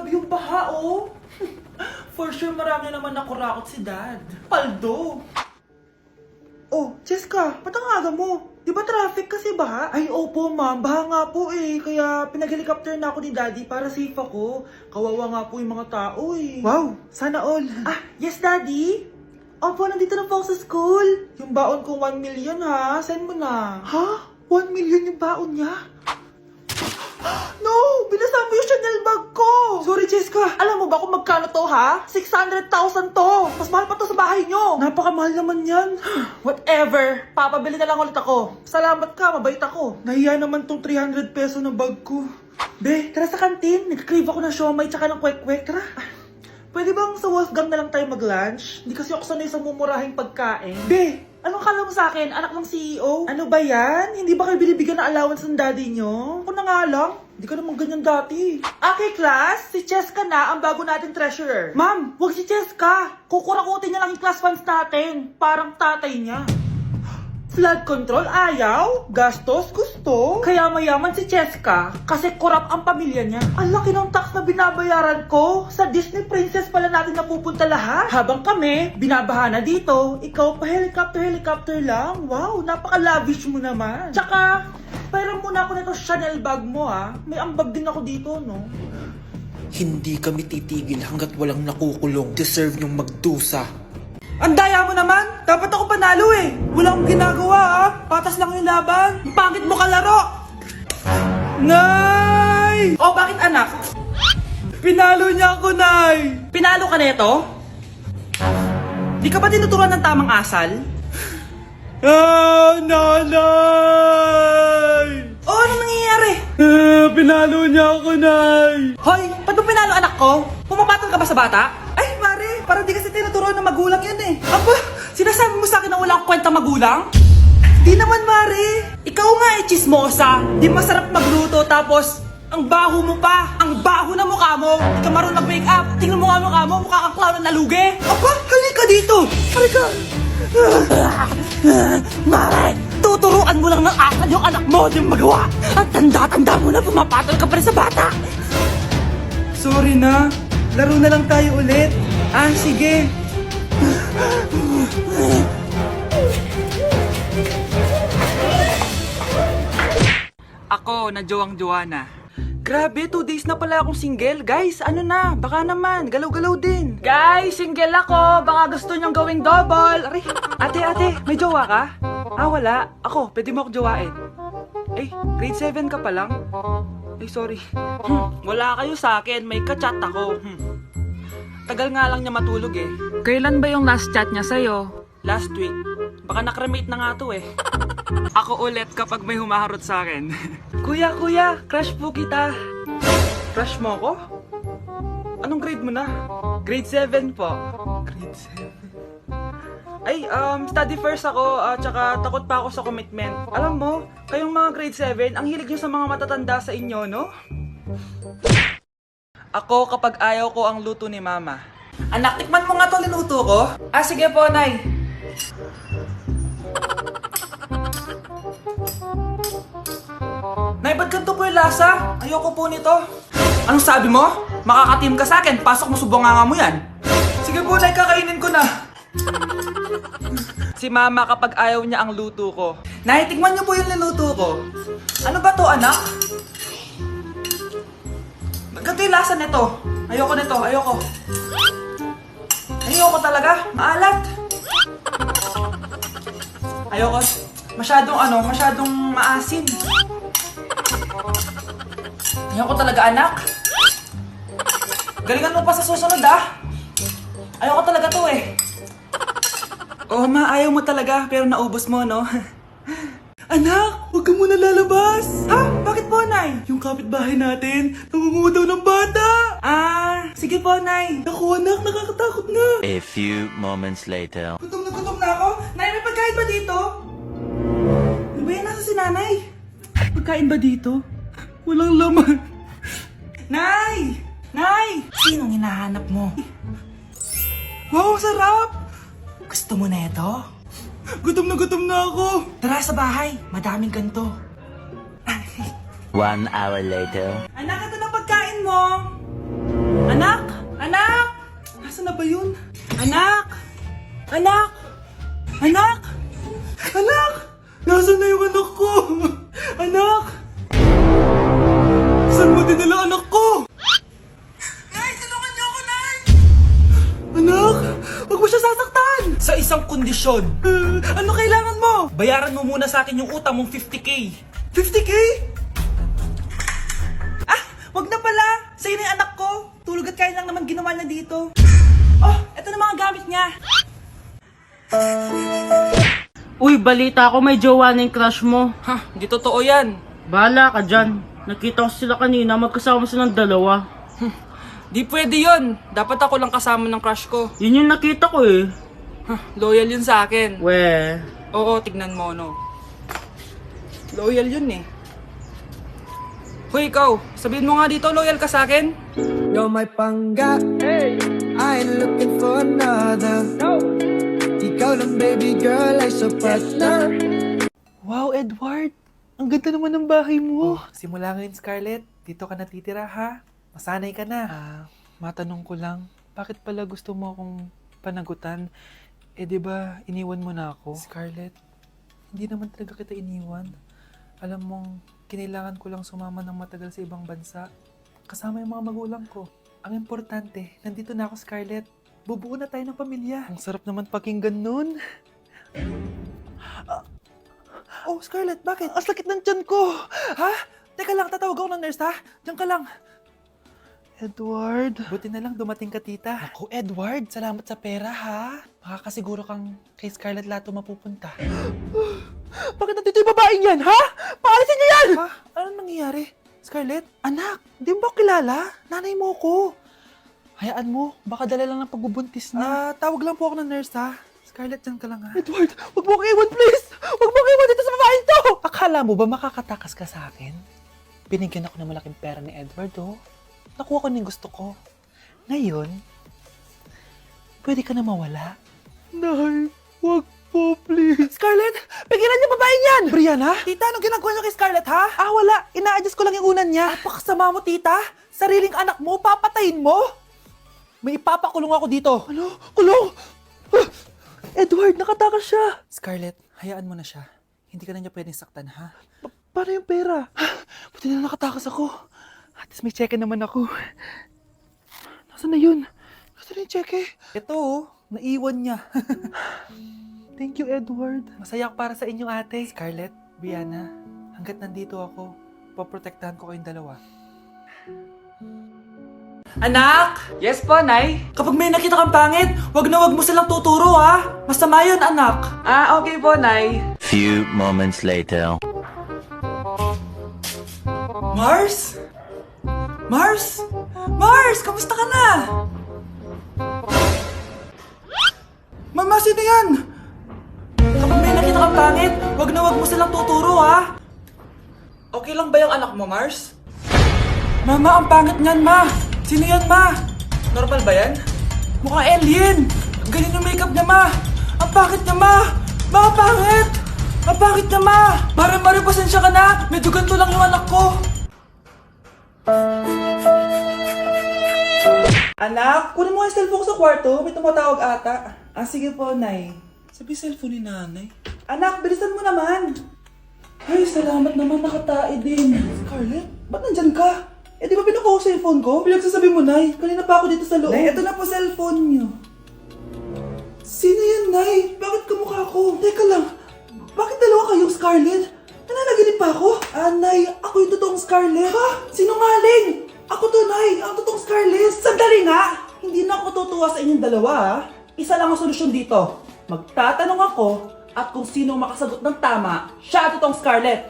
Grabe yung baha, oh. For sure, marami naman nakurakot si Dad. Paldo. Oh, Cheska, ba't ang aga mo? Di ba traffic kasi baha? Ay, opo ma'am, baha nga po eh. Kaya pinag-helicopter na ako ni Daddy para safe ako. Kawawa nga po yung mga tao eh. Wow, sana all. Ah, yes Daddy? Opo, nandito na po ako sa school. Yung baon ko 1 million ha, send mo na. Ha? 1 million yung baon niya? No! Binasa mo yung Chanel bag ko! Sorry, Cheska. Alam mo ba kung magkano to, ha? 600,000 to! Mas mahal pa to sa bahay nyo! Napakamahal naman yan. Whatever. Papabili na lang ulit ako. Salamat ka, mabait ako. Nahiya naman tong 300 peso ng bag ko. Be, tara sa kantin. Nag-crave ako ng siomay tsaka ng kwek-kwek. Tara. Pwede bang sa Wolfgang na lang tayo mag-lunch? Hindi kasi ako sanay sa mumurahing pagkain. Be, anong kala mo sa akin? Anak ng CEO? Ano ba yan? Hindi ba kayo binibigyan ng allowance ng daddy nyo? Ako na nga lang. Hindi ka naman ganyan dati. Okay, class. Si Cheska na ang bago nating treasurer. Ma'am, wag si Cheska. Kukurakutin niya lang yung class funds natin. Parang tatay niya. Flood control, ayaw. Gastos, gusto. Kaya mayaman si Cheska kasi korap ang pamilya niya. Ang laki ng tax na binabayaran ko. Sa Disney Princess pala natin napupunta lahat. Habang kami, binabaha na dito. Ikaw pa helicopter lang. Wow, napaka-lavish mo naman. Tsaka, pairam muna ako nito Chanel bag mo ha. May ambag din ako dito, no? Hindi kami titigil hanggat walang nakukulong. Deserve nyong magdusa. Ang daya mo naman! Dapat ako panalo eh! Wala akong ginagawa ah! Patas lang yung laban! Ang pangit mo kalaro! Nay! Oh, bakit anak? Pinalo niya ako, Nay! Pinalo ka neto? Di ka ba tinuturuan ng tamang asal? Ah, nanay! Oh, ano nangyayari? Pinalo niya ako, Nay! Hoy, ba't mo pinalo anak ko? Pumapatol ka ba sa bata? Ay, Mare, parang di kasi tinuturuan ng magulang yan eh. Aba, sinasabi mo sa akin na wala akong kwenta magulang? Di naman, Mare. Ikaw nga eh, chismosa. Di masarap magluto tapos ang baho mo pa. Ang baho na mukha mo. Di ka marunong mag-makeup. Tingnan mo nga mukha mo, mukha kang clown na nalugi. Aba, halika dito. Halika. Mare, tuturuan mo lang ng asal yung anak mo yung magawa. At tanda-tanda mo na pumapatol ka pa rin sa bata. Sorry na. Laro na lang tayo ulit. Ah, sige. Ako, na jowang-jowa na. Grabe, 2 days na pala akong single. Guys, ano na? Baka naman, galaw-galaw din. Guys, single ako. Baka gusto niyong gawing double. Aray, ate, may jowa ka? Ah, wala. Ako, pwede mo ako jowain. Eh, grade 7 ka pa lang? Ay, sorry. Wala kayo sa akin. May ka-chat ako. Tagal nga lang niya matulog eh. Kailan ba yung last chat niya sa'yo? Last week. Baka nakremate na nga to eh. Ako ulit kapag may humaharot sa akin. Kuya, crush po kita. Crush mo ako? Anong grade mo na? Grade 7 po. Grade 7? Ay, study first ako, tsaka takot pa ako sa commitment. Alam mo, kayong mga grade 7, ang hilig nyo sa mga matatanda sa inyo, no? Ako kapag ayaw ko ang luto ni mama. Anak, tikman mo nga to linuto ko. Ah, sige po, Nay. Nay, ba't ganito po yung lasa? Ayoko po nito. Anong sabi mo? Makakatim ka sa akin, pasok mo subanganga mo yan. Sige po, Nay, kakainin ko na. Si mama kapag ayaw niya ang luto ko. Nay, tikman niyo po yung linuto ko. Ano ba to, anak? Ganito yung lasa nito. Ayoko nito, ayoko. Ayoko talaga, maalat. Ayoko. Masyadong maasin. Ayoko talaga, anak. Galingan mo pa sa susunod, ah. Ayoko talaga to eh. Oh, ma, ayaw mo talaga, pero naubos mo, no? Anak, huwag ka muna lalabas! Ha? Bakit po, Nay? Yung kapitbahay natin, nangungudaw ng bata! Ah, sige po, Nay. Naku, anak, nakakatakot na. A few moments later. Gutom na ako. Nay, may pagkain ba dito? Ano ba yan? Nasa si Nanay? Pagkain ba dito? Walang laman. Nay! Nay! Sinong hinahanap mo? Wow, sarap! Gusto mo na ito? Gutom na ako. Tara sa bahay, madaming ganito. 1 hour later. Anak, ito na pagkain mo. Anak! Anak! Nasaan na ba yun? Anak! Anak! Anak! Anak! Nasaan na yung anak ko? Anak! Saan mo dinala anak ko? Nay! Tulungan niyo ako, Nay! Anak! Huwag mo siya sasaktan! Sa isang kondisyon. Ano kailangan mo? Bayaran mo muna sa akin yung utang mong 50k. 50k? Ah! Wag na pala! Sa'yo na yung anak ko. Tulog at kain lang naman ginawa niya dito. Oh! Eto na mga gamit niya. Uy, balita ko may jowa na yung crush mo. Ha? Hindi totoo yan. Bahala ka dyan. Nakita ko sila kanina, magkasama silang dalawa. Di pwede yun. Dapat ako lang kasama ng crush ko. Yun yung nakita ko eh. Loyal yun sa akin. We. Oo, tignan mo, no. Loyal yun eh. Hoy, ikaw. Sabihin mo nga dito, loyal ka sa akin? You're my pangga. Hey. I ain't looking for another. No. Ikaw lang baby girl ay sapat na. Wow, Edward. Ang ganda naman ng bahay mo. Simula ngayon, Scarlett. Dito ka natitira, ha? Masanay ka na. Matanong ko lang, bakit pala gusto mo akong panagutan? Eh, di ba iniwan mo na ako? Scarlett, hindi naman talaga kita iniwan. Alam mong, kinailangan ko lang sumama ng matagal sa ibang bansa. Kasama yung mga magulang ko. Ang importante, nandito na ako, Scarlett. Bubuo na tayo ng pamilya. Ang sarap naman pakinggan nun. Oh, Scarlett, bakit? Ang sakit ng tiyan ko. Ha? Teka lang, tatawag ako ng nurse, ha? Diyan ka lang. Edward. Buti na lang dumating ka, tita. Ako, Edward, salamat sa pera, ha? Makakasiguro kang kay Scarlett Lato mapupunta. Bakit nandito yung babaeng yan, ha? Paalisin niyo yan! Ha? Anong nangyayari? Scarlett? Anak, di mo ba kilala? Nanay mo ko. Hayaan mo, baka dala lang ng pagbubuntis niya. Tawag lang po ako ng nurse, ha? Scarlett, dyan ka lang, ha? Edward, wag mo kang iwan, please! Wag mo kang iwan dito sa babaeng to! Akala mo ba makakatakas ka sa akin? Binigyan ako ng malaking pera ni Edward, oh. Nakuha ko na yung gusto ko. Ngayon, pwede ka na mawala. Nay, wag po, please. Scarlett, pigilan niyo babaeng yan! Brianna? Tita, anong ginagawa niyo kay Scarlett, ha? Wala. Ina-adjust ko lang yung unan niya. Napakasama mo, tita. Sariling anak mo, papatayin mo? May ipapakulong ako dito. Ano? Kulong? Edward, nakatakas siya. Scarlett, hayaan mo na siya. Hindi ka na niya pwedeng saktan, ha? Paano yung pera? Buti na nakatakas ako. At least may cheque naman ako. Nasaan na yun? Nasaan na yung cheque? Ito, oh. Naiwan niya. Thank you, Edward. Masaya ako para sa inyo, ate. Scarlett, Brianna, hanggat nandito ako, poprotektahan ko kayong dalawa. Anak! Yes po, Nay? Kapag may nakita kang pangit, wag na wag mo silang tuturo, ha? Masama yun, anak. Okay po, Nay. Few moments later. Mars? Mars? Mars! Kamusta ka na? Mama, sino yan? Kapag may nakita kang pangit, wag na wag mo silang tuturo, ha? Okay lang ba yung anak mo, Mars? Mama, ang pangit niyan, Ma! Sino yan, Ma? Normal ba yan? Mukhang alien! Ang galing yung makeup niya, Ma! Ang pangit niya, Ma! Ma, ang pangit! Ang pangit niya, Ma! Mare, pasensya ka na! Medyo ganito lang yung anak ko! Anak, kunin mo yung cellphone ko sa kwarto. May tumatawag ata. Sige po, Nay. Sabi cellphone ni Nanay. Anak, bilisan mo naman. Ay, salamat naman, nakatae din. Scarlett, ba't nandyan ka? Eh, di ba pinukuha ko sa phone ko? Pinagsasabi mo, Nay. Kanina pa ako dito sa loob. Nay, ito na po cellphone niyo. Sino yan, Nay? Bakit kamukha ko? Teka lang, bakit dalawa kayong Scarlett? Nananaginip pa ako? Nay, ako yung totoong Scarlett. Ha? Sinungaling! Ako to, Nay. Ang totoong Scarlett. Sandali nga! Hindi na ako tutuwa sa inyong dalawa, ha? Isa lang ang solusyon dito. Magtatanong ako at kung sino ang makasagot ng tama, siya ang totoong Scarlett.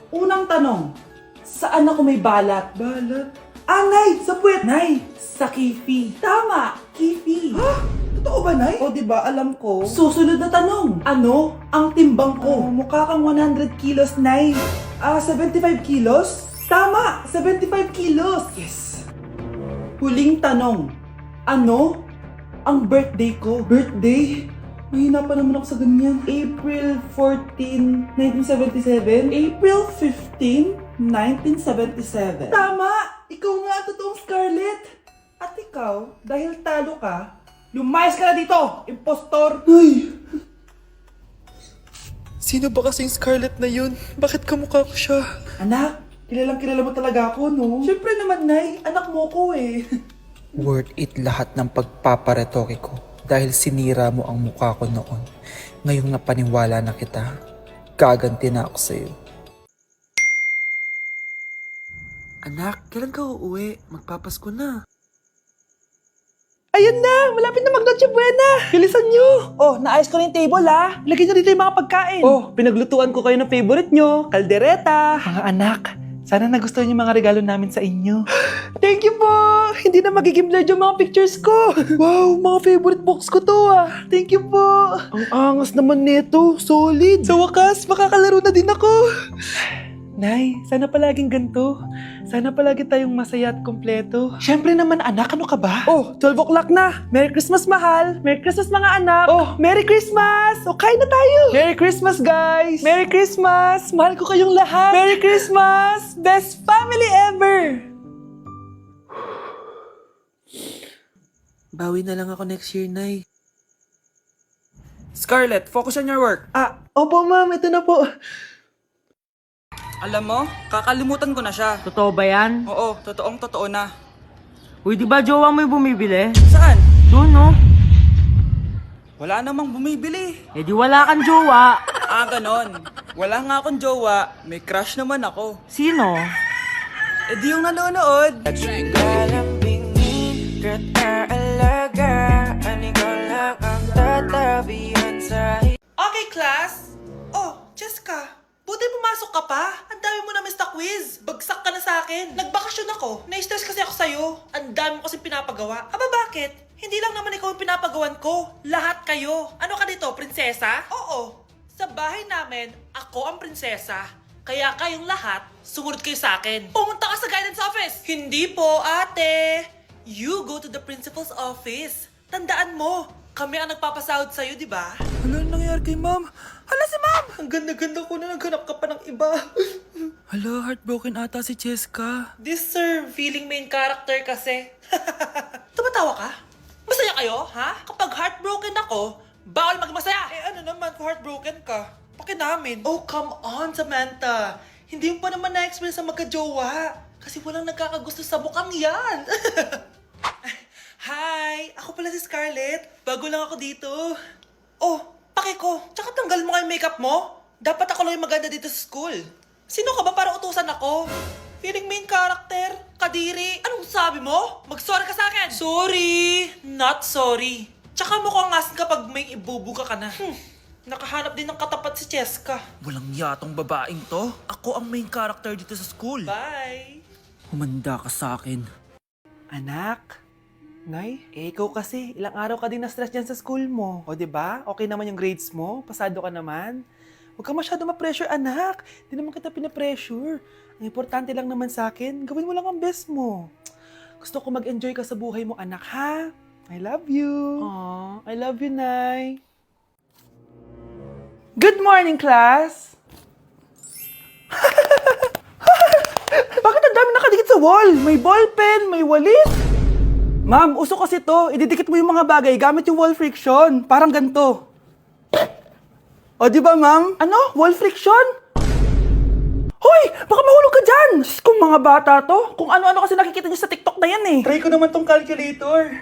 Unang tanong, saan ako may balat? Balat? Nay! Sa puwet! Nay! Sa kifi. Tama! Kifi. Ha? Totoo ba, Nay? O, diba, alam ko. Susunod na tanong. Ano ang timbang ko? Mukha kang 100 kilos, Nay. 75 kilos? Tama! 75 kilos! Yes! Huling tanong. Ano ang birthday ko? Birthday? Mahina pa naman ako sa ganyan. April 14, 1977? April 15, 1977. Tama! ikaw nga ang totoong Scarlett. At ikaw, dahil talo ka, lumayas ka na dito, impostor! Ay! Sino ba kasing Scarlett na yun? Bakit kamukha ko siya? Anak, kilalang kilala mo talaga ako, no? Siyempre naman, Nay. Anak mo ko eh. Worth it lahat ng pagpaparetoke ko dahil sinira mo ang mukha ko noon. Ngayong napaniwala na kita, gaganti na ako sa'yo. Anak, kailan ka uuwi? Magpapasko na. Ayan na! Malapit na mag-Noche Buena! Bilisan nyo! Oh, naayos ko na yung table ha! Lagyan nyo dito yung mga pagkain! Oh, pinaglutuan ko kayo ng favorite nyo, kaldereta! Mga anak, sana nagustuhan yung mga regalo namin sa inyo. Thank you po! Hindi na magiging blurred yung mga pictures ko! Wow, mga favorite box ko to ah! Thank you po! Ang angas naman nito, solid! Sa wakas, makakalaro na din ako! Nay, sana palaging ganito. Sana palagi tayong masaya at kompleto. Siyempre naman anak, ano ka ba? Oh, 12 o'clock na. Merry Christmas, mahal. Merry Christmas, mga anak. Oh, Merry Christmas! O, kain na tayo. Merry Christmas, guys. Merry Christmas. Mahal ko kayong lahat. Merry Christmas. Best family ever. Bawi na lang ako next year, Nay. Scarlett, focus on your work. Opo, ma'am. Ito na po. Alam mo, kakalimutan ko na siya. Totoo ba yan? Oo, totoo na. Uy, di ba jowa mo yung bumibili? Saan? Doon, no? Wala namang bumibili. Eh di wala kang jowa. Ganon. Wala nga akong jowa, may crush naman ako. Sino? Eh di yung nanonood. Okay, class. Oh, Jessica. Buti pumasok ka pa. Ang dami mo na miss na quiz. Bagsak ka na sa akin. Nagbakasyon ako. Na-stress kasi ako sa'yo. Ang dami mo kasi pinapagawa. Aba bakit? Hindi lang naman ikaw yung pinapagawan ko. Lahat kayo. Ano ka dito, prinsesa? Oo. Sa bahay namin, ako ang prinsesa. Kaya kayong lahat, sumunod kayo sa akin. Pumunta ka sa guidance office. Hindi po, ate. You go to the principal's office. Tandaan mo, kami ang nagpapasahod sa'yo, di ba? Ano nangyari kay ma'am? Hala si ma'am! Ang ganda-ganda ko na naghanap ka pa ng iba. Hala, heartbroken ata si Jessica. This sir, feeling main character kasi. Tumatawa ka? Masaya kayo, ha? Kapag heartbroken ako, bawal maging masaya. Eh ano naman kung heartbroken ka? Paki namin. Oh, come on, Samantha. Hindi mo pa naman na-experience sa magka-jowa. Kasi walang nagkakagusto sa mukhang yan. Hi! Ako pala si Scarlett. Bago lang ako dito. Oh, paki ko. Tsaka tanggal mo nga yung makeup mo. Dapat ako lang yung maganda dito sa school. Sino ka ba para utusan ako? Feeling main character? Kadiri? Anong sabi mo? Mag-sorry ka sa akin! Sorry! Not sorry. Tsaka mukhang asin kapag may ibubuga ka na. Nakahanap din ng katapat si Cheska. Walang yatong babaeng to. Ako ang main character dito sa school. Bye! Humanda ka sa akin. Anak, Nay, ikaw kasi, ilang araw ka din na-stress dyan sa school mo. O, diba? Okay naman yung grades mo? Pasado ka naman? Huwag ka masyado ma-pressure, anak. Di naman kita pina-pressure. Ang importante lang naman sa akin, gawin mo lang ang best mo. Gusto ko mag-enjoy ka sa buhay mo, anak, ha? I love you. Aww, I love you, Nay. Good morning, class! Bakit ang dami nakadikit sa wall? May ballpen, may walis. Ma'am, uso kasi to. Ididikit mo yung mga bagay gamit yung wall friction. Parang ganito. O, di ba, ma'am? Ano? Wall friction? Hoy! Baka mahulog ka dyan! Kung mga bata to, kung ano-ano kasi nakikita niyo sa TikTok na yan eh. Try ko naman tong calculator.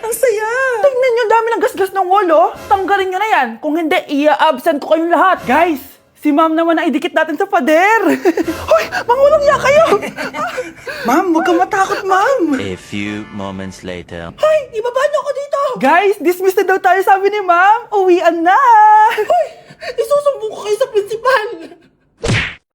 Ang saya! Tingnan niyo, dami ng gasgas ng wall, oh. Tanggalin niyo na yan. Kung hindi, i-absent ko kayong lahat. Guys, si ma'am naman na idikit natin sa pader. Hoy! Mangulong niya kayo! Ma'am, huwag kang matakot, ma'am. A few moments later. Hoy! Ibaba niyo ako dito! Guys, dismiss na daw tayo sabi ni ma'am. Uwian na! Hoy! Isusumbong ko kayo sa principal!